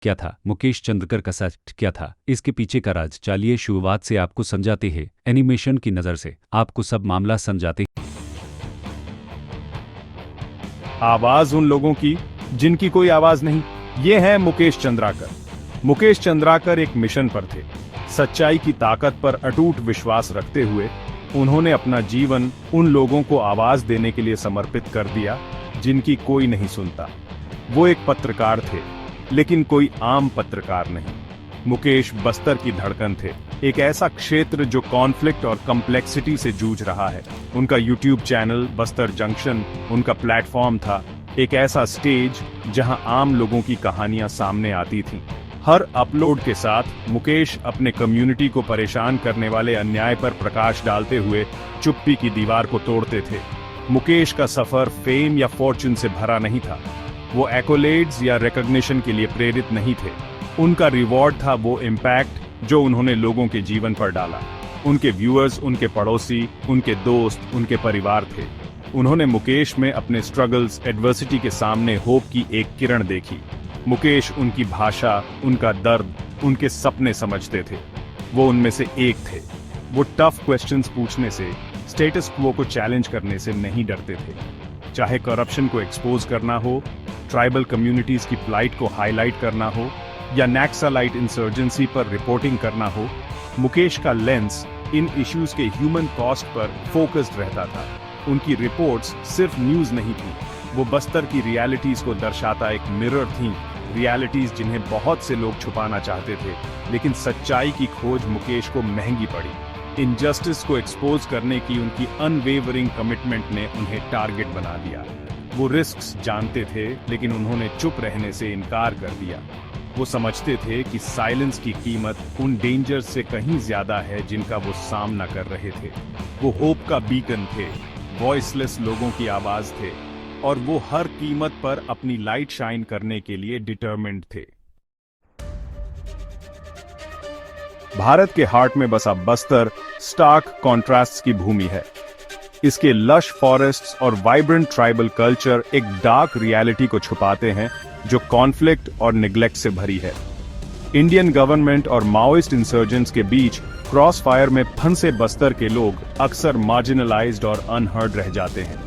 क्या था, मुकेश चंद्रकर का सच क्या था, इसके पीछे का राज। चलिए शुरुआत से आपको समझाते हैं, एनिमेशन की नज़र से आपको सब मामला समझाते। आवाज उन लोगों की जिनकी कोई आवाज नहीं। ये हैं मुकेश चंद्राकर। मुकेश चंद्राकर एक मिशन पर थे। सच्चाई की ताकत पर अटूट विश्वास रखते हुए उन्होंने अपना जीवन उन लोगों को आवाज देने के लिए समर्पित कर दिया जिनकी कोई नहीं सुनता। वो एक पत्रकार थे, लेकिन कोई आम पत्रकार नहीं। मुकेश बस्तर की धड़कन थे, एक ऐसा क्षेत्र जो कॉन्फ्लिक्ट और कॉम्प्लेक्सिटी से जूझ रहा है। उनका यूट्यूब चैनल बस्तर जंक्शन उनका प्लेटफॉर्म था, एक ऐसा स्टेज जहां आम लोगों की कहानियां सामने आती थीं। हर अपलोड के साथ मुकेश अपने कम्युनिटी को परेशान करने वाले अन्याय पर प्रकाश डालते हुए चुप्पी की दीवार को तोड़ते थे। मुकेश का सफर फेम या फॉर्च्यून से भरा नहीं था। वो एक्कोलेड्स या रिकॉग्निशन के लिए प्रेरित नहीं थे। उनका रिवॉर्ड था वो इम्पैक्ट जो उन्होंने लोगों के जीवन पर डाला। उनके व्यूअर्स, उनके पड़ोसी, उनके दोस्त, उनके परिवार थे। उन्होंने मुकेश में अपने स्ट्रगल्स, एडवर्सिटी के सामने होप की एक किरण देखी। मुकेश उनकी भाषा, उनका दर्द, उनके सपने समझते थे। वो उनमें से एक थे। वो टफ क्वेश्चंस पूछने से, स्टेटस क्वो को चैलेंज करने से नहीं डरते थे। चाहे करप्शन को एक्सपोज करना हो, ट्राइबल कम्युनिटीज की प्लाइट को हाईलाइट करना हो, या नक्सलाइट इंसर्जेंसी पर रिपोर्टिंग करना हो, मुकेश का लेंस इन इश्यूज के ह्यूमन कॉस्ट पर फोकस्ड रहता था। उनकी रिपोर्ट्स सिर्फ न्यूज नहीं थी, वो बस्तर की रियलिटीज को दर्शाता एक मिरर थी। रियलिटीज जिन्हें बहुत से लोग छुपाना चाहते थे, लेकिन सच्चाई की खोज मुकेश को महंगी पड़ी। इनजस्टिस को एक्सपोज करने की उनकी अनवेवरिंग कमिटमेंट ने उन्हें टारगेट बना दिया। वो रिस्क्स जानते थे, लेकिन उन्होंने चुप रहने से इनकार कर दिया। वो समझते थे कि साइलेंस की कीमत उन डेंजर्स से कहीं ज्यादा है जिनका वो सामना कर रहे थे। वो होप का बीकन थे, वॉइसलेस लोगों की आवाज थे, और वो हर कीमत पर अपनी लाइट शाइन करने के लिए डिटरमिन्ड थे। भारत के हार्ट में बसा बस्तर स्टार्क कॉन्ट्रास्ट्स की भूमि है। इसके लश फॉरेस्ट्स और वाइब्रेंट ट्राइबल कल्चर एक डार्क रियलिटी को छुपाते हैं जो कॉन्फ्लिक्ट और निग्लेक्ट से भरी है। इंडियन गवर्नमेंट और माओइस्ट इंसर्जेंट्स के बीच क्रॉस फायर में फंसे बस्तर के लोग अक्सर मार्जिनलाइज्ड और अनहर्ड रह जाते हैं।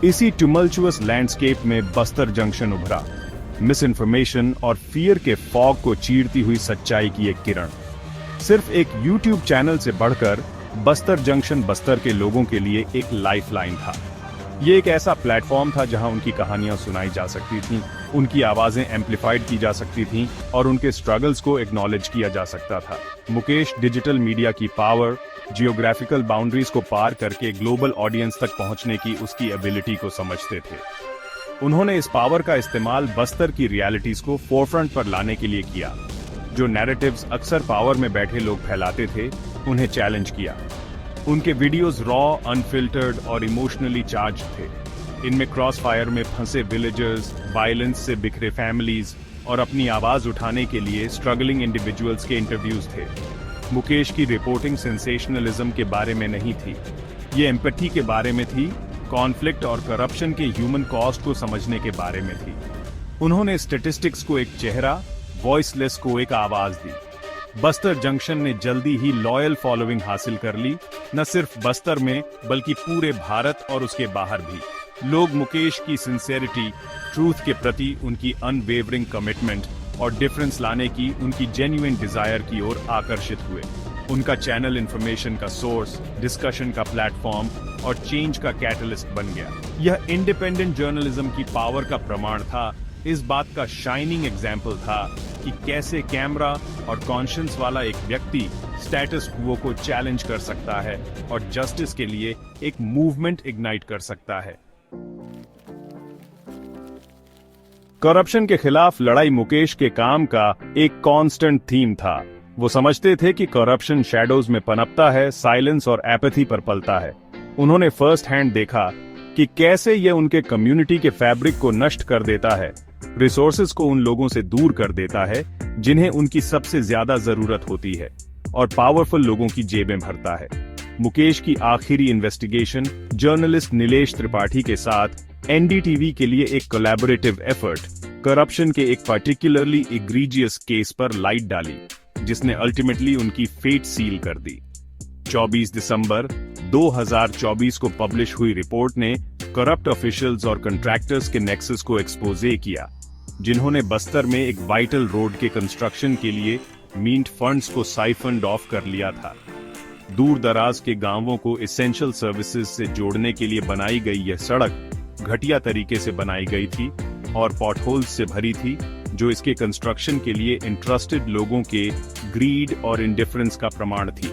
इसी ट्यूमल्चुअस लैंडस्केप में बस्तर जंक्शन उभरा, मिस इन्फॉर्मेशन और फियर के फॉग को चीरती हुई सच्चाई की एक किरण। सिर्फ एक यूट्यूब चैनल से बढ़कर बस्तर जंक्शन बस्तर के लोगों के लिए एक लाइफलाइन था। ये एक ऐसा प्लेटफॉर्म था जहां उनकी कहानियां सुनाई जा सकती थीं, उनकी आवाजें एम्पलीफाइड की जा सकती थीं और उनके स्ट्रगल्स को एक्नॉलेज किया जा सकता था। मुकेश डिजिटल मीडिया की पावर, जियोग्राफिकल बाउंड्रीज को पार करके ग्लोबल ऑडियंस तक पहुंचने की उसकी एबिलिटी को समझते थे। उन्होंने इस पावर का इस्तेमाल बस्तर की रियलिटीज को फोरफ्रंट पर लाने के लिए किया। जो नैरेटिव्स अक्सर पावर में बैठे लोग फैलाते थे, उन्हें चैलेंज किया। उनके वीडियोस रॉ, अनफिल्टर्ड और इमोशनली चार्ज थे। इनमें क्रॉस फायर में फंसे विलेजर्स, वायलेंस से बिखरे फैमिलीज और अपनी आवाज उठाने के लिए स्ट्रगलिंग इंडिविजुअल्स के इंटरव्यूज थे। मुकेश की रिपोर्टिंग सेंसेशनलिज्म के बारे में नहीं थी, ये एम्पैथी के बारे में थी, कॉन्फ्लिक्ट और करप्शन के ह्यूमन कॉस्ट को समझने के बारे में थी। उन्होंने स्टैटिस्टिक्स को एक चेहरा, वॉइसलेस को एक आवाज दी। बस्तर जंक्शन ने जल्दी ही लॉयल फॉलोइंग हासिल कर ली, न सिर्फ बस्तर में बल्कि पूरे भारत और उसके बाहर भी। लोग मुकेश की सिंसेरिटी, ट्रूथ के प्रति उनकी अनवेवरिंग कमिटमेंट और डिफरेंस लाने की उनकी जेन्युइन डिजायर की ओर आकर्षित हुए। उनका चैनल इंफॉर्मेशन का सोर्स, डिस्कशन का प्लेटफॉर्म और चेंज का कैटलिस्ट बन गया। यह इंडिपेंडेंट जर्नलिज्म की पावर का प्रमाण था, इस बात का शाइनिंग एग्जाम्पल था कि कैसे कैमरा और कॉन्शियंस वाला एक व्यक्ति स्टेटस क्वो को चैलेंज कर सकता है और जस्टिस के लिए एक मूवमेंट इग्नाइट कर सकता है। करप्शन के खिलाफ लड़ाई मुकेश के काम का एक कांस्टेंट थीम था। वो समझते थे कि करप्शन शैडोज में पनपता है, साइलेंस और एपैथी पर पलता है। उन्होंने फर्स्ट हैंड देखा कि कैसे यह उनके कम्युनिटी के फैब्रिक को नष्ट कर देता है, रिसोर्सेज को उन लोगों से दूर कर देता है जिन्हें उनकी सबसे ज्यादा जरूरत होती है, और पावरफुल लोगों की जेबें भरता है। मुकेश की आखिरी इन्वेस्टिगेशन जर्नलिस्ट नीलेश त्रिपाठी के साथ एनडीटीवी के लिए एक कोलैबोरेटिव एफर्ट करप्शन के एक पर्टिकुलरली इग्रीजियस केस पर लाइट डाली, जिसने अल्टीमेटली उनकी फेट सील कर दी। 24 दिसंबर 2024 को पब्लिश हुई रिपोर्ट ने करप्ट ऑफिशियल्स और कंट्रैक्टर्स के नेक्सस को एक्सपोजे किया, जिन्होंने बस्तर में एक वाइटल रोड के कंस्ट्रक्शन के लिए मींट फंड्स को साइफंड ऑफ कर लिया था। दूर दराज के गांवों को एसेंशियल सर्विसेज से जोड़ने के लिए बनाई गई यह सड़क घटिया तरीके से बनाई गई थी और पॉटहोल्स से भरी थी, जो इसके कंस्ट्रक्शन के लिए इंटरेस्टेड लोगों के ग्रीड और इंडिफरेंस का प्रमाण थी।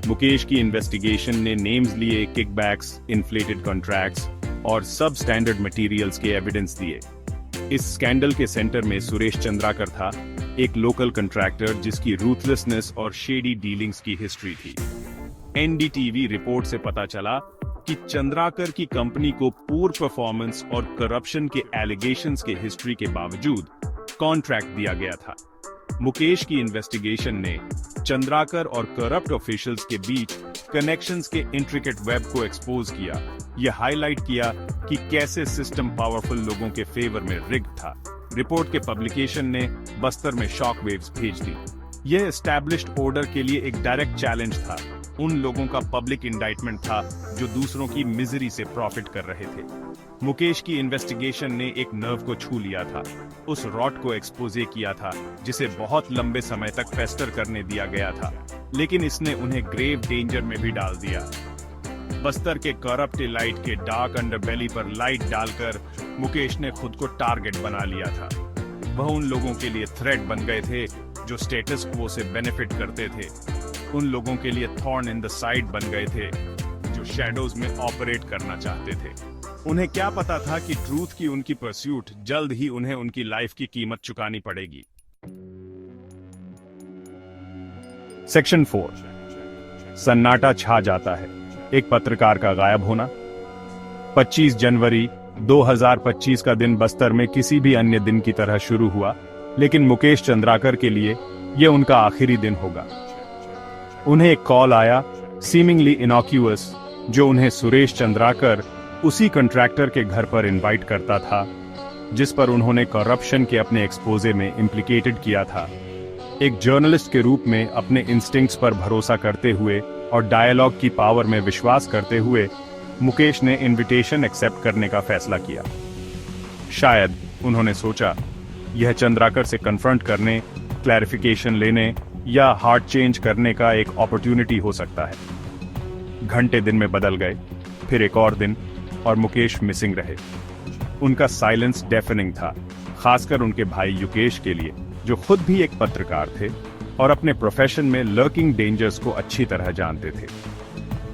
मुकेश की इन्वेस्टिगेशन ने नेम्स लिए, किकबैक्स, इन्फ्लेटेड कॉन्ट्रैक्ट्स और सब स्टैंडर्ड मटेरियल्स के एविडेंस दिए। इस स्कैंडल के सेंटर में सुरेश चंद्राकर था, एक लोकल कंट्रैक्टर जिसकी रूथलेसनेस और शेडी डीलिंग्स की हिस्ट्री थी। एनडीटीवी रिपोर्ट से पता चला कि चंद्राकर की कंपनी को पुअर परफॉर्मेंस और करप्शन के एलिगेशंस के हिस्ट्री के बावजूद कॉन्ट्रैक्ट दिया गया था। मुकेश की इन्वेस्टिगेशन ने चंद्राकर और करप्ट ऑफिशियल्स के बीच कनेक्शंस के इंट्रिकेट वेब को एक्सपोज किया। यह हाईलाइट किया कि कैसे सिस्टम पावरफुल लोगों के फेवर में रिग्ड था। रिपोर्ट के पब्लिकेशन ने बस्तर में शॉक वेव्स भेज दी। यह एस्टैब्लिश्ड ऑर्डर के लिए एक डायरेक्ट चैलेंज था, उन लोगों का पब्लिक इंडाइटमेंट था जो दूसरों की मिजरी से प्रॉफिट कर रहे थे। मुकेश की इन्वेस्टिगेशन ने एक नर्व को छू लिया था, उस रॉट को एक्सपोजे किया था जिसे बहुत लंबे समय तक फेस्टर करने दिया गया था, लेकिन इसने उन्हें ग्रेव डेंजर में भी डाल दिया। बस्तर के करप्ट एलाइट के डार्क अंडरबेली पर लाइट डालकर मुकेश ने खुद को टारगेट बना लिया था। वह उन लोगों के लिए थ्रेट बन गए थे जो स्टेटस क्वो से बेनिफिट करते थे, उन लोगों के लिए थॉर्न इन द साइड बन गए थे जो शैडोज में ऑपरेट करना चाहते थे। उन्हें क्या पता था कि ट्रूथ की उनकी परस्यूट जल्द ही उन्हें उनकी लाइफ की कीमत चुकानी पड़ेगी। सेक्शन 4। सन्नाटा छा जाता है, एक पत्रकार का गायब होना। 25 जनवरी 2025 का दिन बस्तर में किसी भी अन्य दिन की तरह शुरू हुआ, लेकिन मुकेश चंद्राकर के लिए यह उनका आखिरी दिन होगा। उन्हें एक कॉल आया, सीमिंगली इनॉक्यूअस, जो उन्हें सुरेश चंद्राकर उसी कंट्रैक्टर के घर पर इनवाइट करता था जिस पर उन्होंने करप्शन के अपने एक्सपोजे में इम्प्लिकेटेड किया था। एक जर्नलिस्ट के रूप में अपने इंस्टिंक्ट्स पर भरोसा करते हुए और डायलॉग की पावर में विश्वास करते हुए मुकेश ने इनविटेशन एक्सेप्ट करने का फैसला किया। शायद उन्होंने सोचा यह चंद्राकर से कन्फ्रंट करने, क्लैरिफिकेशन लेने या हार्ट चेंज करने का एक अपॉर्चुनिटी हो सकता है। घंटे दिन में बदल गए, फिर एक और दिन, और मुकेश मिसिंग रहे। उनका साइलेंस डेफनिंग था, खासकर उनके भाई युकेश के लिए, जो खुद भी एक पत्रकार थे और अपने प्रोफेशन में लर्किंग डेंजर्स को अच्छी तरह जानते थे।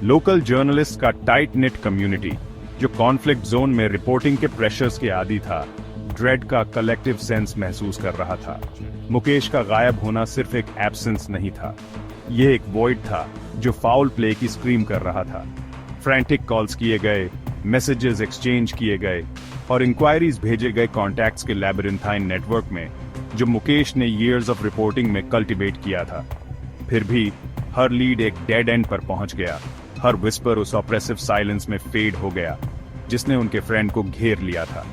लोकल जर्नलिस्ट का टाइट निट कम्युनिटी, जो कॉन्फ्लिक्ट जोन में रिपोर्टिंग के प्रेशर्स के आदी था, ड्रेड का कलेक्टिव सेंस महसूस कर रहा था। मुकेश का गायब होना सिर्फ एक एब्सेंस नहीं था, यह एक वॉइड था जो फाउल प्ले की स्क्रीम कर रहा था। फ्रैंटिक कॉल्स किए गए, मैसेजेस एक्सचेंज किए गए और इंक्वायरीज भेजे गए कॉन्टैक्ट्स के लैबिरिंथाइन नेटवर्क में, जो मुकेश ने ईयर्स ऑफ रिपोर्टिंग में कल्टीवेट किया था। फिर भी हर लीड एक डेड एंड पर पहुंच गया, हर विस्पर उस ऑप्रेसिव साइलेंस में फेड हो गया जिसने उनके फ्रेंड को घेर लिया था।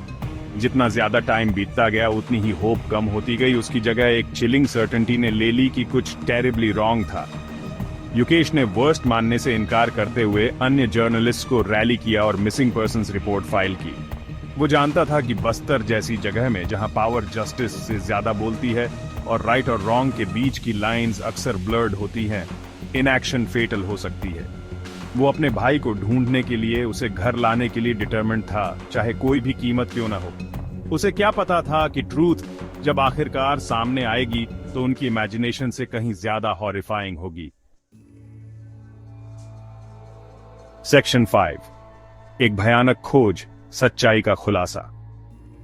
जितना ज्यादा टाइम बीतता गया उतनी ही होप कम होती गई, उसकी जगह एक चिलिंग सर्टेनिटी ने ले ली कि कुछ टेरिबली रॉन्ग था। युकेश ने वर्स्ट मानने से इनकार करते हुए अन्य जर्नलिस्ट को रैली किया और मिसिंग पर्संस रिपोर्ट फाइल की। वो जानता था कि बस्तर जैसी जगह में जहां पावर जस्टिस से ज्यादा बोलती है और राइट और रॉन्ग के बीच की लाइंस अक्सर ब्लर्ड होती हैं, इनएक्शन फेटल हो सकती है। वो अपने भाई को ढूंढने के लिए, उसे घर लाने के लिए डिटरमिन्ड था, चाहे कोई भी कीमत क्यों ना हो। उसे क्या पता था कि ट्रूथ जब आखिरकार सामने आएगी तो उनकी इमेजिनेशन से कहीं ज्यादा हॉरिफाइंग होगी। सेक्शन 5। एक भयानक खोज, सच्चाई का खुलासा।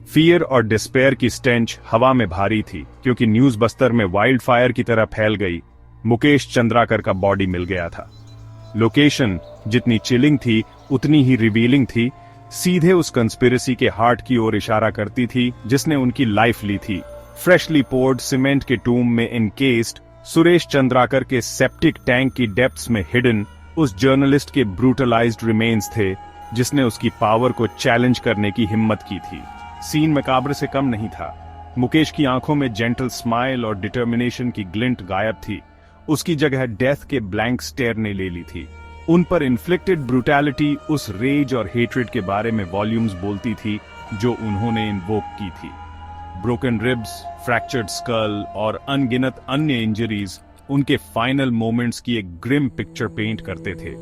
फियर और डिस्पेयर की स्टेंच हवा में भारी थी, क्योंकि न्यूज बस्तर में वाइल्ड फायर की तरह फैल गई। मुकेश चंद्राकर का बॉडी मिल गया था। लोकेशन जितनी चिलिंग थी उतनी ही रिवीलिंग थी, सीधे उस कंस्पिरेसी के हार्ट की ओर इशारा करती थी जिसने उनकी लाइफ ली थी। फ्रेशली पोर्ड सीमेंट के टूम में इनकेस्ड सुरेश चंद्राकर के सेप्टिक टैंक की डेप्थ्स में हिडन उस जर्नलिस्ट के ब्रूटलाइज्ड रिमेन्स थे जिसने उसकी पावर को चैलेंज करने की हिम्मत की थी। सीन मकाब्र से कम नहीं था। मुकेश की आंखों में जेंटल स्माइल और डिटर्मिनेशन की ग्लिंट गायब थी। उसकी जगह डेथ के ब्लैंक स्टेयर ने ले ली थी। उन पर इन्फ्लिक्टेड ब्रूटैलिटी उस रेज और हेट्रेड के बारे में वॉल्यूम्स बोलती थी जो उन्होंने इन्वोक की थी। ब्रोकन रिब्स, फ्रैक्चर्ड स्कल और अनगिनत अन्य इंजरीज उनके फाइनल मोमेंट्स की एक ग्रिम पिक्चर पेंट करते थे।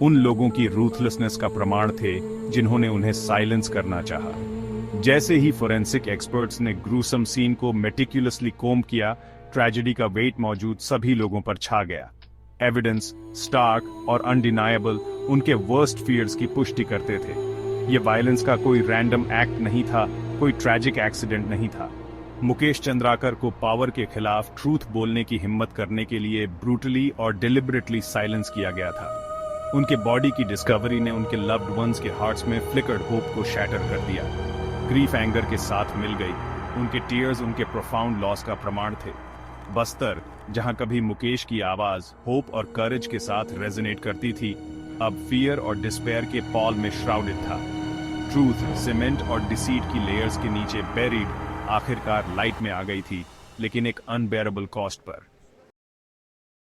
उन लोगों की रूथलेसनेस का प्रमाण थे जिन्होंने उन्हें साइलेंस करना चाहा। जैसे ही फोरेंसिक एक्सपर्ट्स ने ग्रूसम सीन को मेटिकुलसली कोम किया, ट्रेजेडी का वेट मौजूद सभी लोगों पर छा गया। एविडेंस, स्टार्क और अनडिनायबल उनके वर्स्ट फियर्स की पुष्टि करते थे। ये वायलेंस का कोई रैंडम एक्ट नहीं था, कोई ट्रैजिक एक्सीडेंट नहीं था। मुकेश चंद्राकर को पावर के खिलाफ ट्रूथ बोलने की हिम्मत करने के लिए ब्रूटली और डिलिबरेटली साइलेंस किया गया था। उनके बॉडी की डिस्कवरी ने उनके लव्ड वंस के हार्ट्स में फ्लिकर्ड होप को शैटर कर दिया। ग्रीफ एंगर के साथ मिल गई। उनके टीयर्स उनके प्रोफाउंड लॉस का प्रमाण थे। बस्तर, जहां कभी मुकेश की आवाज होप और करेज के साथ रेजोनेट करती थी, अब फियर और डिस्पेयर के पॉल में श्राउडेड था। ट्रूथ, सीमेंट और डिसीट की लेयर्स के नीचे बेरिड आखिरकार लाइट में आ गई थी, लेकिन एक अनबेरेबल कॉस्ट पर।